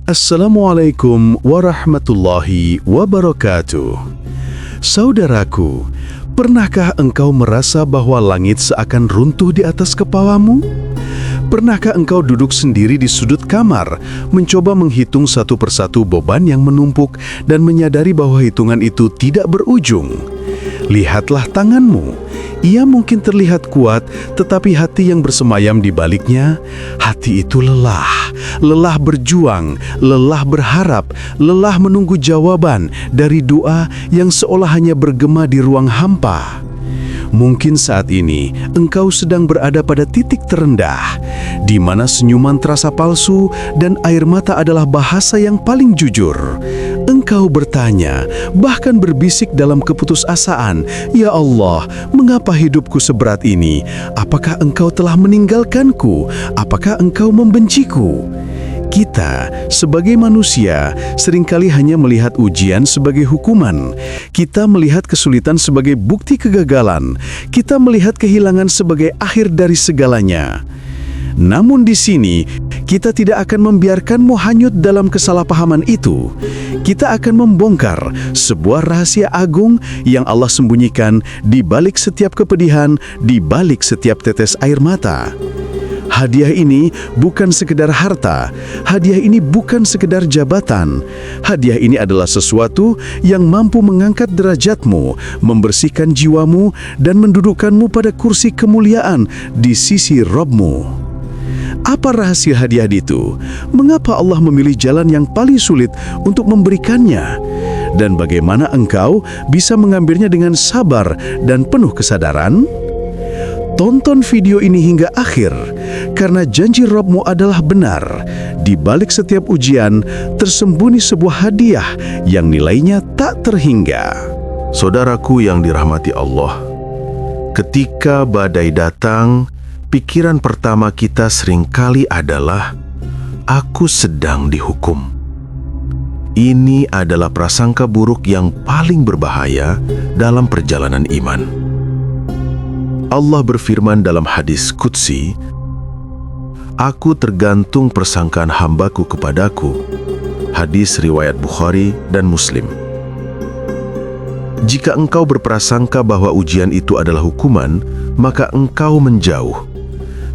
Assalamualaikum warahmatullahi wabarakatuh. Saudaraku, pernahkah engkau merasa bahwa langit seakan runtuh di atas kepalamu? Pernahkah engkau duduk sendiri di sudut kamar, mencoba menghitung satu persatu beban yang menumpuk dan menyadari bahwa hitungan itu tidak berujung? Lihatlah tanganmu. Ia mungkin terlihat kuat, tetapi hati yang bersemayam di baliknya, hati itu lelah. Lelah berjuang, lelah berharap, lelah menunggu jawaban dari doa yang seolah hanya bergema di ruang hampa. Mungkin saat ini engkau sedang berada pada titik terendah, di mana senyuman terasa palsu dan air mata adalah bahasa yang paling jujur. Engkau bertanya, bahkan berbisik dalam keputusasaan, "Ya Allah, mengapa hidupku seberat ini? Apakah Engkau telah meninggalkanku? Apakah Engkau membenciku?" Kita, sebagai manusia, seringkali hanya melihat ujian sebagai hukuman. Kita melihat kesulitan sebagai bukti kegagalan. Kita melihat kehilangan sebagai akhir dari segalanya. Namun di sini, kita tidak akan membiarkanmu hanyut dalam kesalahpahaman itu. Kita akan membongkar sebuah rahasia agung yang Allah sembunyikan di balik setiap kepedihan, di balik setiap tetes air mata. Hadiah ini bukan sekedar harta, hadiah ini bukan sekedar jabatan. Hadiah ini adalah sesuatu yang mampu mengangkat derajatmu, membersihkan jiwamu, dan mendudukkanmu pada kursi kemuliaan di sisi Rabb-mu. Apa rahasia hadiah itu? Mengapa Allah memilih jalan yang paling sulit untuk memberikannya? Dan bagaimana engkau bisa mengambilnya dengan sabar dan penuh kesadaran? Tonton video ini hingga akhir, karena janji Rabb-mu adalah benar. Di balik setiap ujian, tersembunyi sebuah hadiah yang nilainya tak terhingga. Saudaraku yang dirahmati Allah, ketika badai datang, pikiran pertama kita seringkali adalah, "Aku sedang dihukum." Ini adalah prasangka buruk yang paling berbahaya dalam perjalanan iman. Allah berfirman dalam hadis Qudsi, "Aku tergantung persangkaan hambaku kepadaku." Hadis riwayat Bukhari dan Muslim. Jika engkau berprasangka bahwa ujian itu adalah hukuman, maka engkau menjauh.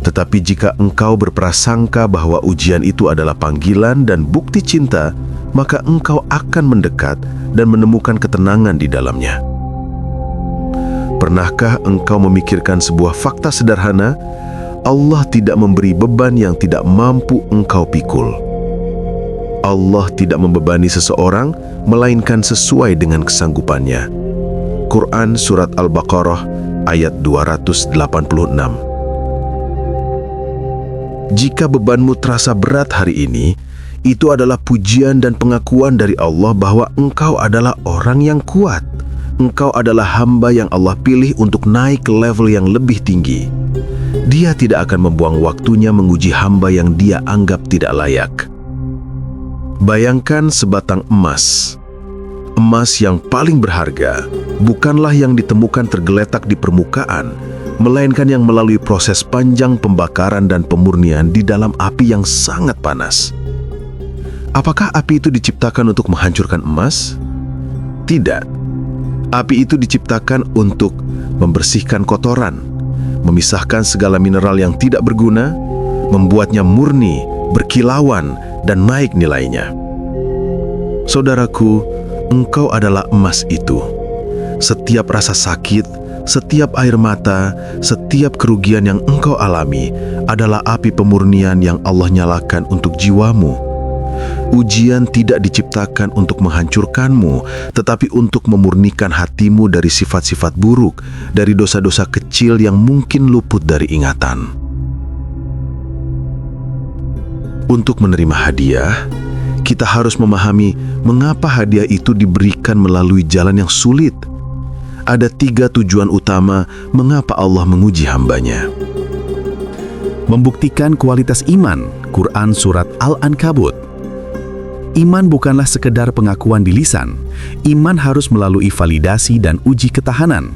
Tetapi jika engkau berprasangka bahwa ujian itu adalah panggilan dan bukti cinta, maka engkau akan mendekat dan menemukan ketenangan di dalamnya. Pernahkah engkau memikirkan sebuah fakta sederhana? Allah tidak memberi beban yang tidak mampu engkau pikul. Allah tidak membebani seseorang, melainkan sesuai dengan kesanggupannya. Quran Surat Al-Baqarah ayat 286. Jika bebanmu terasa berat hari ini, itu adalah pujian dan pengakuan dari Allah bahwa engkau adalah orang yang kuat. Engkau adalah hamba yang Allah pilih untuk naik ke level yang lebih tinggi. Dia tidak akan membuang waktunya menguji hamba yang dia anggap tidak layak. Bayangkan sebatang emas. Emas yang paling berharga bukanlah yang ditemukan tergeletak di permukaan, melainkan yang melalui proses panjang pembakaran dan pemurnian di dalam api yang sangat panas. Apakah api itu diciptakan untuk menghancurkan emas? Tidak. Api itu diciptakan untuk membersihkan kotoran, memisahkan segala mineral yang tidak berguna, membuatnya murni, berkilauan, dan naik nilainya. Saudaraku, engkau adalah emas itu. Setiap rasa sakit, setiap air mata, setiap kerugian yang engkau alami adalah api pemurnian yang Allah nyalakan untuk jiwamu. Ujian tidak diciptakan untuk menghancurkanmu, tetapi untuk memurnikan hatimu dari sifat-sifat buruk, dari dosa-dosa kecil yang mungkin luput dari ingatan. Untuk menerima hadiah, kita harus memahami mengapa hadiah itu diberikan melalui jalan yang sulit. Ada 3 tujuan utama mengapa Allah menguji hambanya. Membuktikan kualitas iman, Quran Surat Al-Ankabut. Iman bukanlah sekedar pengakuan di lisan. Iman harus melalui validasi dan uji ketahanan.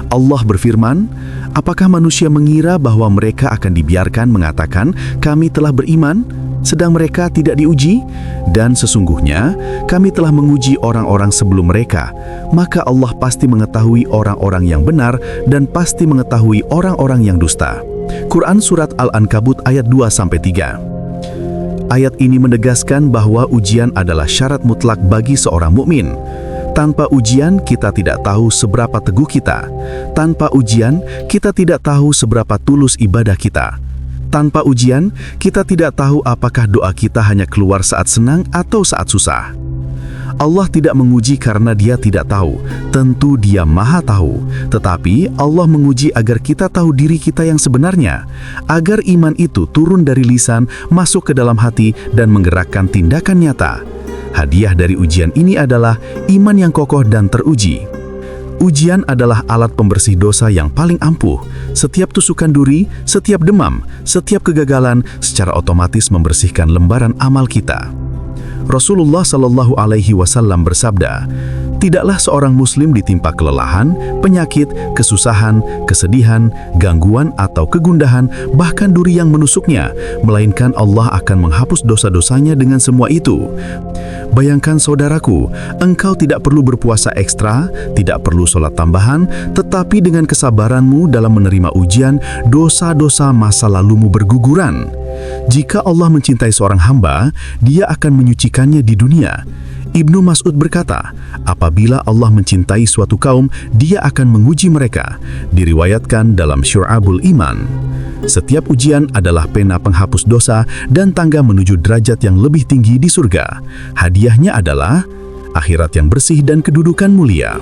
Allah berfirman, Apakah manusia mengira bahwa mereka akan dibiarkan mengatakan, "Kami telah beriman," sedang mereka tidak diuji? Dan sesungguhnya, kami telah menguji orang-orang sebelum mereka, maka Allah pasti mengetahui orang-orang yang benar dan pasti mengetahui orang-orang yang dusta. Quran Surat Al-Ankabut ayat 2-3. Ayat ini menegaskan bahwa ujian adalah syarat mutlak bagi seorang mukmin. Tanpa ujian, kita tidak tahu seberapa teguh kita. Tanpa ujian, kita tidak tahu seberapa tulus ibadah kita. Tanpa ujian, kita tidak tahu apakah doa kita hanya keluar saat senang atau saat susah. Allah tidak menguji karena Dia tidak tahu. Tentu Dia Maha Tahu. Tetapi Allah menguji agar kita tahu diri kita yang sebenarnya, agar iman itu turun dari lisan, masuk ke dalam hati, dan menggerakkan tindakan nyata. Hadiah dari ujian ini adalah iman yang kokoh dan teruji. Ujian adalah alat pembersih dosa yang paling ampuh. Setiap tusukan duri, setiap demam, setiap kegagalan secara otomatis membersihkan lembaran amal kita. Rasulullah Shallallahu Alaihi Wasallam bersabda, "Tidaklah seorang muslim ditimpa kelelahan, penyakit, kesusahan, kesedihan, gangguan atau kegundahan, bahkan duri yang menusuknya, melainkan Allah akan menghapus dosa-dosanya dengan semua itu." Bayangkan saudaraku, engkau tidak perlu berpuasa ekstra, tidak perlu sholat tambahan, tetapi dengan kesabaranmu dalam menerima ujian, dosa-dosa masa lalumu berguguran. Jika Allah mencintai seorang hamba, Dia akan menyucikannya di dunia. Ibnu Mas'ud berkata, apabila Allah mencintai suatu kaum, Dia akan menguji mereka. Diriwayatkan dalam Syu'abul Iman. Setiap ujian adalah pena penghapus dosa dan tangga menuju derajat yang lebih tinggi di surga. Hadiahnya adalah akhirat yang bersih dan kedudukan mulia.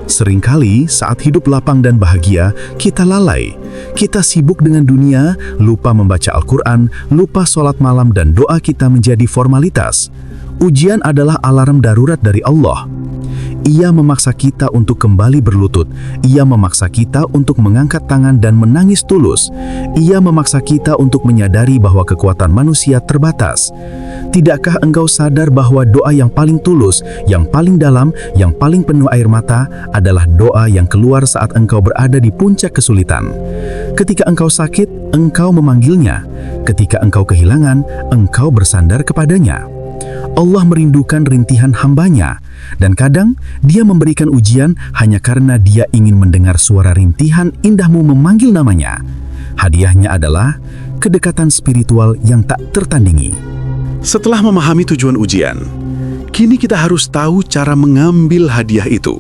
Seringkali saat hidup lapang dan bahagia, kita lalai. Kita sibuk dengan dunia, lupa membaca Al-Quran, lupa sholat malam dan doa kita menjadi formalitas. Ujian adalah alarm darurat dari Allah. Ia memaksa kita untuk kembali berlutut. Ia memaksa kita untuk mengangkat tangan dan menangis tulus. Ia memaksa kita untuk menyadari bahwa kekuatan manusia terbatas. Tidakkah engkau sadar bahwa doa yang paling tulus, yang paling dalam, yang paling penuh air mata adalah doa yang keluar saat engkau berada di puncak kesulitan? Ketika engkau sakit, engkau memanggilnya. Ketika engkau kehilangan, engkau bersandar kepadanya. Allah merindukan rintihan hambanya, dan kadang Dia memberikan ujian hanya karena Dia ingin mendengar suara rintihan indahmu memanggil namanya. Hadiahnya adalah kedekatan spiritual yang tak tertandingi. Setelah memahami tujuan ujian, kini kita harus tahu cara mengambil hadiah itu.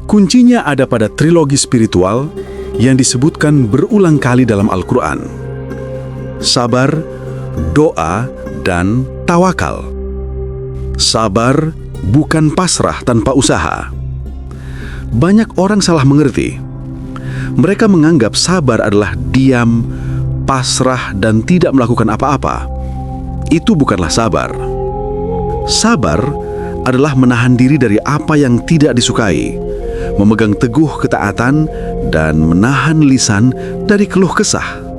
Kuncinya ada pada trilogi spiritual yang disebutkan berulang kali dalam Al-Quran: sabar, doa, dan tawakal. Sabar bukan pasrah tanpa usaha. Banyak orang salah mengerti. Mereka menganggap sabar adalah diam, pasrah, dan tidak melakukan apa-apa. Itu bukanlah sabar. Sabar adalah menahan diri dari apa yang tidak disukai, memegang teguh ketaatan, dan menahan lisan dari keluh kesah.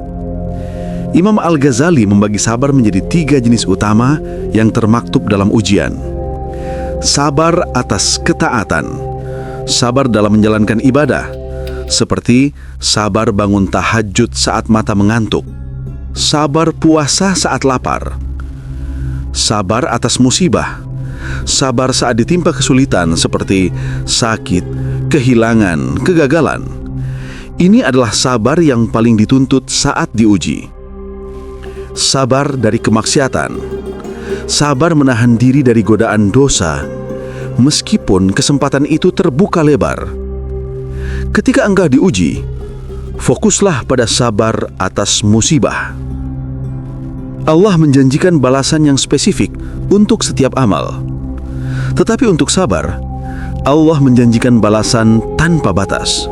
Imam Al-Ghazali membagi sabar menjadi 3 jenis utama yang termaktub dalam ujian. Sabar atas ketaatan, sabar dalam menjalankan ibadah, seperti sabar bangun tahajud saat mata mengantuk, sabar puasa saat lapar, sabar atas musibah, sabar saat ditimpa kesulitan seperti sakit, kehilangan, kegagalan. Ini adalah sabar yang paling dituntut saat diuji. Sabar dari kemaksiatan, sabar menahan diri dari godaan dosa, meskipun kesempatan itu terbuka lebar. Ketika engkau diuji, fokuslah pada sabar atas musibah. Allah menjanjikan balasan yang spesifik untuk setiap amal. Tetapi untuk sabar, Allah menjanjikan balasan tanpa batas.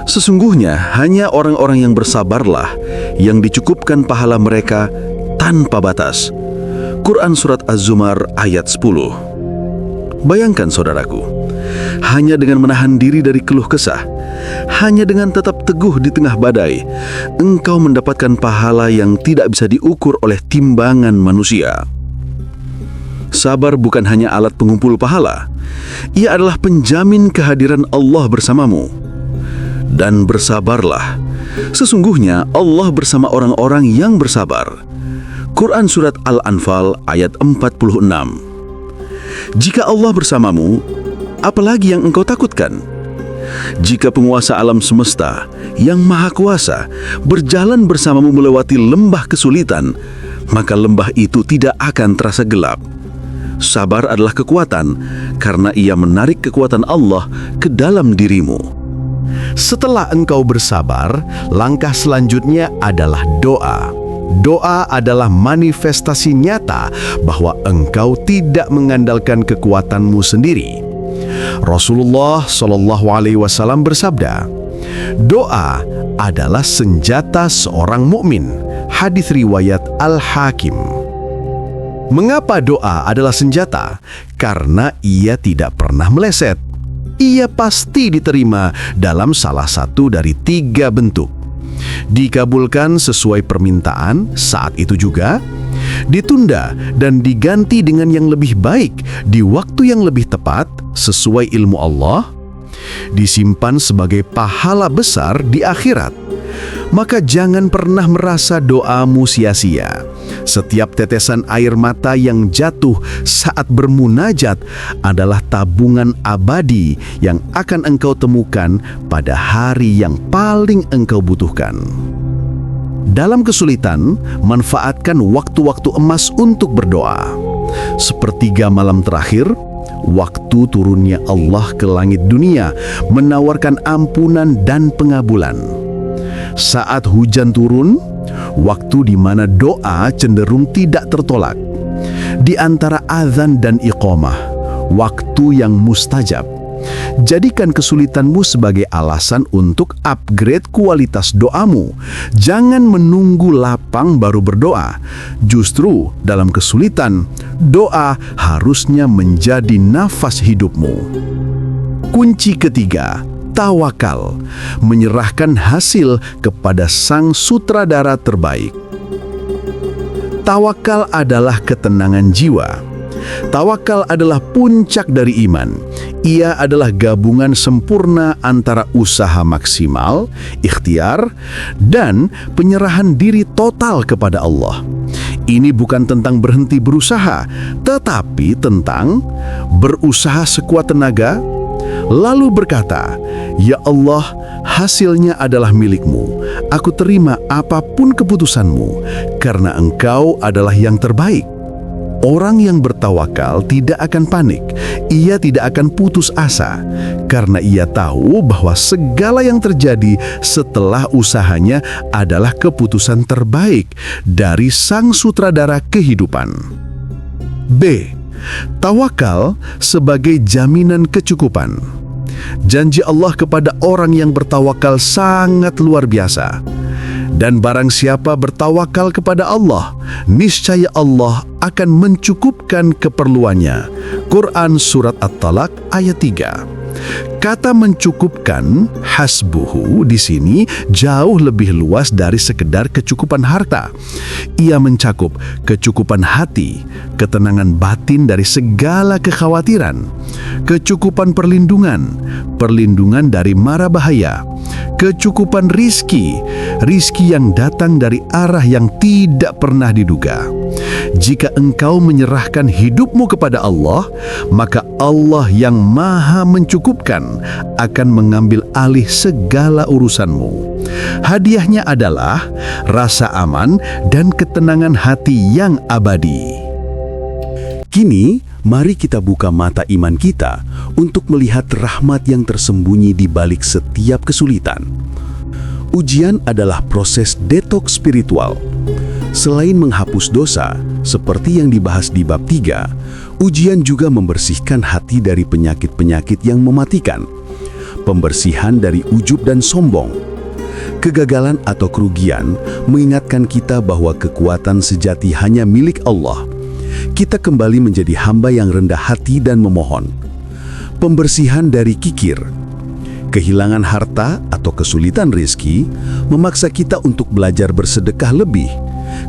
Sesungguhnya hanya orang-orang yang bersabarlah yang dicukupkan pahala mereka tanpa batas. Quran Surat Az-Zumar ayat 10. Bayangkan saudaraku, hanya dengan menahan diri dari keluh kesah, hanya dengan tetap teguh di tengah badai, engkau mendapatkan pahala yang tidak bisa diukur oleh timbangan manusia. Sabar bukan hanya alat pengumpul pahala, ia adalah penjamin kehadiran Allah bersamamu. dan bersabarlah. Sesungguhnya Allah bersama orang-orang yang bersabar. Quran Surat Al-Anfal ayat 46. Jika Allah bersamamu, apalagi yang engkau takutkan? Jika penguasa alam semesta yang maha kuasa berjalan bersamamu melewati lembah kesulitan, maka lembah itu tidak akan terasa gelap. Sabar adalah kekuatan, karena ia menarik kekuatan Allah ke dalam dirimu. Setelah engkau bersabar, langkah selanjutnya adalah doa. Doa adalah manifestasi nyata bahwa engkau tidak mengandalkan kekuatanmu sendiri. Rasulullah SAW bersabda, "Doa adalah senjata seorang mukmin." Hadis riwayat Al-Hakim. Mengapa doa adalah senjata? Karena ia tidak pernah meleset. Ia pasti diterima dalam salah satu dari 3 bentuk. Dikabulkan sesuai permintaan saat itu juga, ditunda dan diganti dengan yang lebih baik di waktu yang lebih tepat sesuai ilmu Allah, disimpan sebagai pahala besar di akhirat. Maka jangan pernah merasa doamu sia-sia. Setiap tetesan air mata yang jatuh saat bermunajat adalah tabungan abadi yang akan engkau temukan pada hari yang paling engkau butuhkan. Dalam kesulitan, manfaatkan waktu-waktu emas untuk berdoa. Sepertiga malam terakhir, waktu turunnya Allah ke langit dunia menawarkan ampunan dan pengabulan. Saat hujan turun, waktu di mana doa cenderung tidak tertolak. Di antara azan dan iqamah, waktu yang mustajab. Jadikan kesulitanmu sebagai alasan untuk upgrade kualitas doamu. Jangan menunggu lapang baru berdoa. Justru dalam kesulitan, doa harusnya menjadi nafas hidupmu. Kunci ketiga, tawakal, menyerahkan hasil kepada sang sutradara terbaik. Tawakal adalah ketenangan jiwa. Tawakal adalah puncak dari iman. Ia adalah gabungan sempurna antara usaha maksimal, ikhtiar, dan penyerahan diri total kepada Allah. Ini bukan tentang berhenti berusaha, tetapi tentang berusaha sekuat tenaga, lalu berkata, "Ya Allah, hasilnya adalah milik-Mu. Aku terima apapun keputusan-Mu, karena Engkau adalah yang terbaik." Orang yang bertawakal tidak akan panik. Ia tidak akan putus asa, karena ia tahu bahwa segala yang terjadi setelah usahanya adalah keputusan terbaik dari sang sutradara kehidupan. B. Tawakal sebagai jaminan kecukupan. Janji Allah kepada orang yang bertawakal sangat luar biasa. Dan barang siapa bertawakal kepada Allah, niscaya Allah akan mencukupkan keperluannya. Quran Surat At-Talaq ayat 3. Kata mencukupkan, hasbuhu, di sini jauh lebih luas dari sekedar kecukupan harta. Ia mencakup kecukupan hati, ketenangan batin dari segala kekhawatiran, kecukupan perlindungan, perlindungan dari mara bahaya, kecukupan rizki, rizki yang datang dari arah yang tidak pernah diduga. Jika engkau menyerahkan hidupmu kepada Allah, maka Allah yang maha mencukupkan akan mengambil alih segala urusanmu. Hadiahnya adalah rasa aman dan ketenangan hati yang abadi. Kini, mari kita buka mata iman kita untuk melihat rahmat yang tersembunyi di balik setiap kesulitan. Ujian adalah proses detoks spiritual. Selain menghapus dosa, seperti yang dibahas di bab 3, ujian juga membersihkan hati dari penyakit-penyakit yang mematikan. Pembersihan dari ujub dan sombong. Kegagalan atau kerugian mengingatkan kita bahwa kekuatan sejati hanya milik Allah. Kita kembali menjadi hamba yang rendah hati dan memohon. Pembersihan dari kikir. Kehilangan harta atau kesulitan rezeki memaksa kita untuk belajar bersedekah lebih,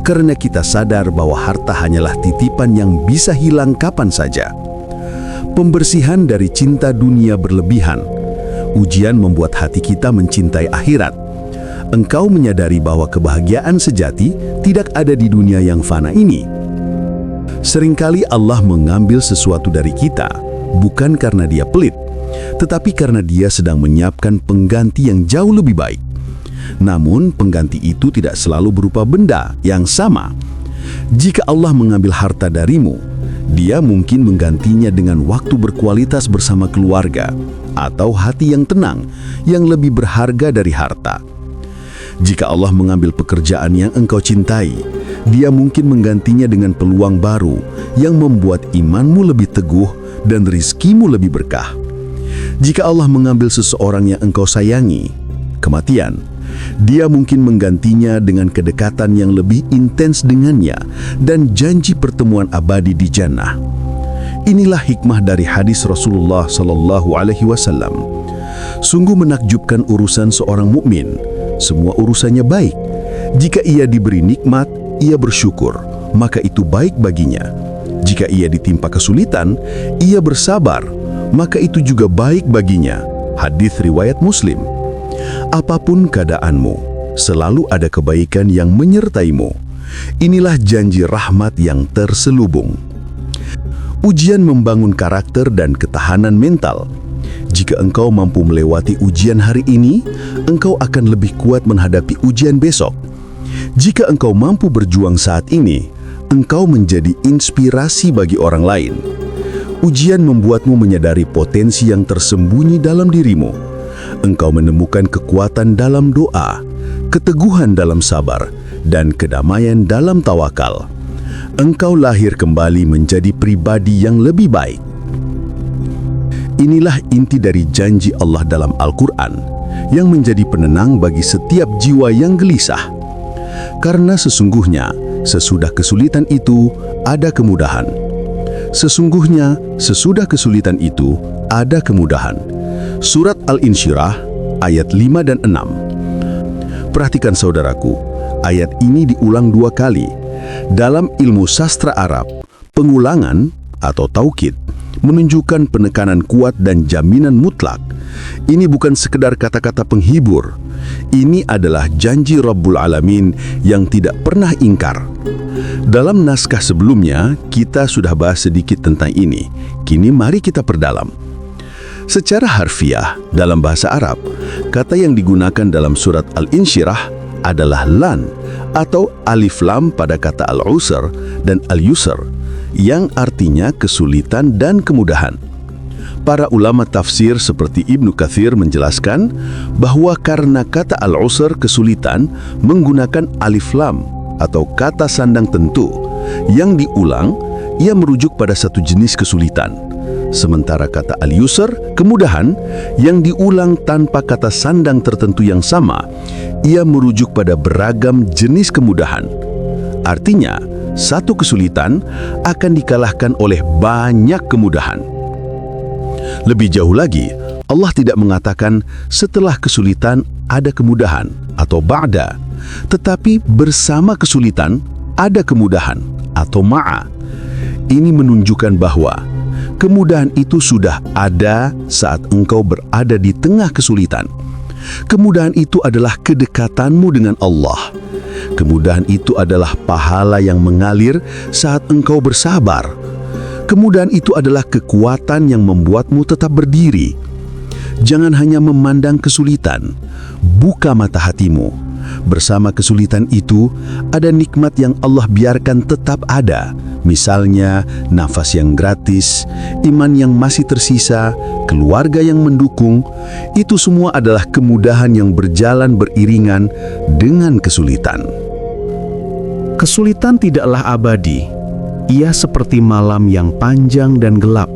karena kita sadar bahwa harta hanyalah titipan yang bisa hilang kapan saja. Pembersihan dari cinta dunia berlebihan. Ujian membuat hati kita mencintai akhirat. Engkau menyadari bahwa kebahagiaan sejati tidak ada di dunia yang fana ini. Seringkali Allah mengambil sesuatu dari kita, bukan karena Dia pelit, tetapi karena Dia sedang menyiapkan pengganti yang jauh lebih baik. Namun, pengganti itu tidak selalu berupa benda yang sama. Jika Allah mengambil harta darimu, Dia mungkin menggantinya dengan waktu berkualitas bersama keluarga, atau hati yang tenang, yang lebih berharga dari harta. Jika Allah mengambil pekerjaan yang engkau cintai, Dia mungkin menggantinya dengan peluang baru yang membuat imanmu lebih teguh dan rizkimu lebih berkah. Jika Allah mengambil seseorang yang engkau sayangi, kematian, Dia mungkin menggantinya dengan kedekatan yang lebih intens dengannya dan janji pertemuan abadi di jannah. Inilah hikmah dari hadis Rasulullah SAW. Sungguh menakjubkan urusan seorang mukmin. Semua urusannya baik. Jika ia diberi nikmat, ia bersyukur, maka itu baik baginya. Jika ia ditimpa kesulitan, ia bersabar, maka itu juga baik baginya. Hadis riwayat Muslim. Apapun keadaanmu, selalu ada kebaikan yang menyertaimu. Inilah janji rahmat yang terselubung. Ujian membangun karakter dan ketahanan mental. Jika engkau mampu melewati ujian hari ini, engkau akan lebih kuat menghadapi ujian besok. Jika engkau mampu berjuang saat ini, engkau menjadi inspirasi bagi orang lain. Ujian membuatmu menyadari potensi yang tersembunyi dalam dirimu. Engkau menemukan kekuatan dalam doa, keteguhan dalam sabar, dan kedamaian dalam tawakal. Engkau lahir kembali menjadi pribadi yang lebih baik. Inilah inti dari janji Allah dalam Al-Quran yang menjadi penenang bagi setiap jiwa yang gelisah. Karena sesungguhnya, sesudah kesulitan itu ada kemudahan. Sesungguhnya, sesudah kesulitan itu ada kemudahan. Surat Al-Insyirah ayat 5 dan 6. Perhatikan saudaraku, ayat ini diulang 2 kali. Dalam ilmu sastra Arab, pengulangan atau taukid menunjukkan penekanan kuat dan jaminan mutlak. Ini bukan sekedar kata-kata penghibur. Ini adalah janji Rabbul Alamin yang tidak pernah ingkar. Dalam naskah sebelumnya, kita sudah bahas sedikit tentang ini. Kini mari kita perdalam. Secara harfiah, dalam bahasa Arab, kata yang digunakan dalam surat Al-Insyirah adalah lan atau alif lam pada kata al-usr dan al-yusr yang artinya kesulitan dan kemudahan. Para ulama tafsir seperti Ibnu Katsir menjelaskan bahwa karena kata al-usr kesulitan menggunakan alif lam atau kata sandang tentu yang diulang, ia merujuk pada satu jenis kesulitan. Sementara kata al-yusr, kemudahan, yang diulang tanpa kata sandang tertentu yang sama, ia merujuk pada beragam jenis kemudahan. Artinya, satu kesulitan akan dikalahkan oleh banyak kemudahan. Lebih jauh lagi, Allah tidak mengatakan setelah kesulitan ada kemudahan atau ba'da, tetapi bersama kesulitan ada kemudahan atau ma'a. Ini menunjukkan bahwa kemudahan itu sudah ada saat engkau berada di tengah kesulitan. Kemudahan itu adalah kedekatanmu dengan Allah. Kemudahan itu adalah pahala yang mengalir saat engkau bersabar. Kemudahan itu adalah kekuatan yang membuatmu tetap berdiri. Jangan hanya memandang kesulitan, buka mata hatimu. Bersama kesulitan itu, ada nikmat yang Allah biarkan tetap ada. Misalnya, nafas yang gratis, iman yang masih tersisa, keluarga yang mendukung. Itu semua adalah kemudahan yang berjalan beriringan dengan kesulitan. Kesulitan tidaklah abadi. Ia seperti malam yang panjang dan gelap.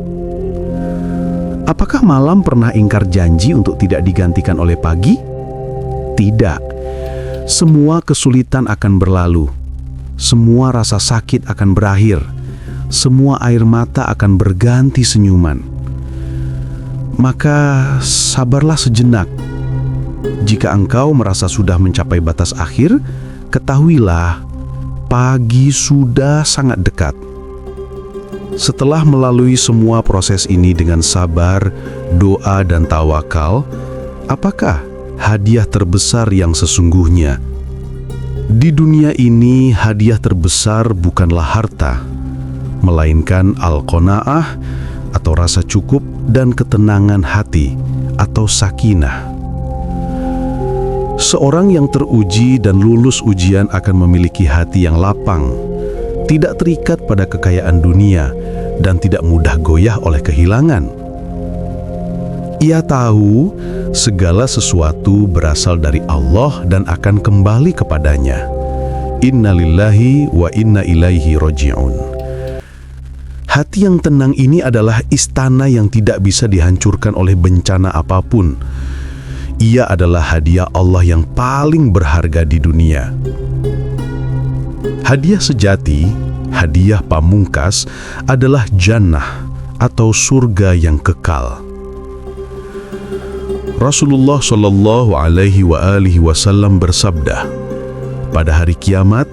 Apakah malam pernah ingkar janji untuk tidak digantikan oleh pagi? Tidak. Semua kesulitan akan berlalu. Semua rasa sakit akan berakhir. Semua air mata akan berganti senyuman. Maka sabarlah sejenak. Jika engkau merasa sudah mencapai batas akhir, ketahuilah pagi sudah sangat dekat. Setelah melalui semua proses ini dengan sabar, doa, dan tawakal, Apakah hadiah terbesar yang sesungguhnya? Di dunia ini, hadiah terbesar bukanlah harta, melainkan al-qanaah atau rasa cukup dan ketenangan hati atau sakinah. Seorang yang teruji dan lulus ujian akan memiliki hati yang lapang, tidak terikat pada kekayaan dunia, dan tidak mudah goyah oleh kehilangan. Ia tahu segala sesuatu berasal dari Allah dan akan kembali kepadanya. Inna lillahi wa inna ilaihi roji'un. Hati yang tenang ini adalah istana yang tidak bisa dihancurkan oleh bencana apapun. Ia adalah hadiah Allah yang paling berharga di dunia. Hadiah sejati, hadiah pamungkas adalah jannah atau surga yang kekal. Rasulullah Shallallahu Alaihi Wasallam bersabda, pada hari kiamat,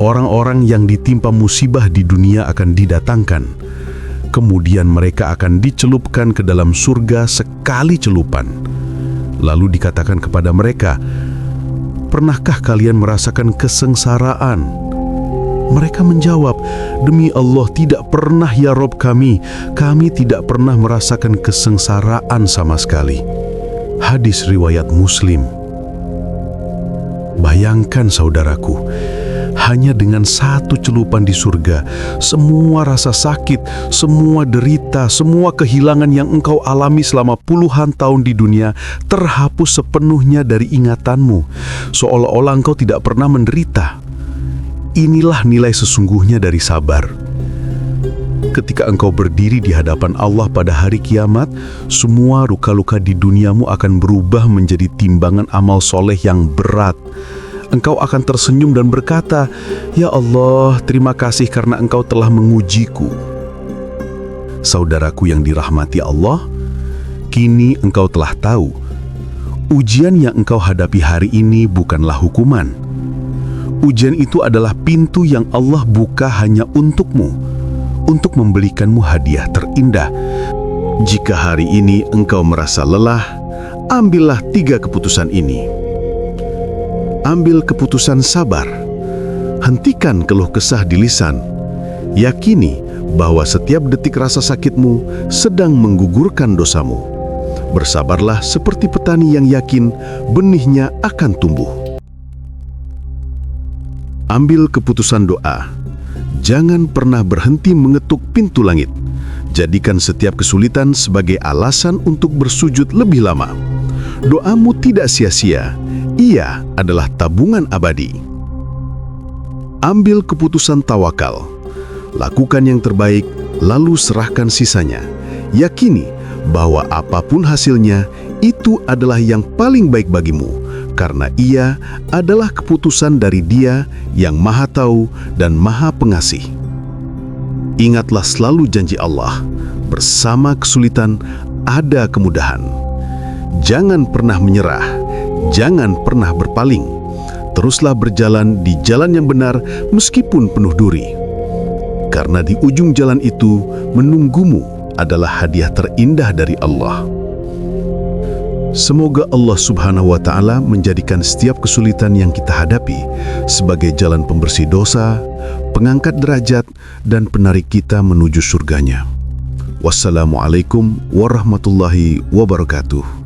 orang-orang yang ditimpa musibah di dunia akan didatangkan. Kemudian mereka akan dicelupkan ke dalam surga sekali celupan. Lalu dikatakan kepada mereka, "Pernahkah kalian merasakan kesengsaraan?" Mereka menjawab, "Demi Allah, tidak pernah ya Rob kami tidak pernah merasakan kesengsaraan sama sekali." Hadis riwayat Muslim. Bayangkan saudaraku, hanya dengan satu celupan di surga, semua rasa sakit, semua derita, semua kehilangan yang engkau alami selama puluhan tahun di dunia terhapus sepenuhnya dari ingatanmu, seolah-olah engkau tidak pernah menderita. Inilah nilai sesungguhnya dari sabar. Ketika engkau berdiri di hadapan Allah pada hari kiamat, semua luka-luka di duniamu akan berubah menjadi timbangan amal soleh yang berat. Engkau akan tersenyum dan berkata, "Ya Allah, terima kasih karena Engkau telah mengujiku." Saudaraku yang dirahmati Allah, kini engkau telah tahu, ujian yang engkau hadapi hari ini bukanlah hukuman. Ujian itu adalah pintu yang Allah buka hanya untukmu, untuk membelikanmu hadiah terindah. Jika hari ini engkau merasa lelah, ambillah 3 keputusan ini. Ambil keputusan sabar. Hentikan keluh kesah di lisan. Yakini bahwa setiap detik rasa sakitmu sedang menggugurkan dosamu. Bersabarlah seperti petani yang yakin benihnya akan tumbuh. Ambil keputusan doa. Jangan pernah berhenti mengetuk pintu langit. Jadikan setiap kesulitan sebagai alasan untuk bersujud lebih lama. Doamu tidak sia-sia. Ia adalah tabungan abadi. Ambil keputusan tawakal. Lakukan yang terbaik, lalu serahkan sisanya. Yakini bahwa apapun hasilnya, itu adalah yang paling baik bagimu, karena ia adalah keputusan dari Dia yang Maha Tahu dan Maha Pengasih. Ingatlah selalu janji Allah, bersama kesulitan ada kemudahan. Jangan pernah menyerah. Jangan pernah berpaling. Teruslah berjalan di jalan yang benar meskipun penuh duri. Karena di ujung jalan itu menunggumu adalah hadiah terindah dari Allah. Semoga Allah Subhanahu wa Ta'ala menjadikan setiap kesulitan yang kita hadapi sebagai jalan pembersih dosa, pengangkat derajat, dan penarik kita menuju surganya. Wassalamualaikum warahmatullahi wabarakatuh.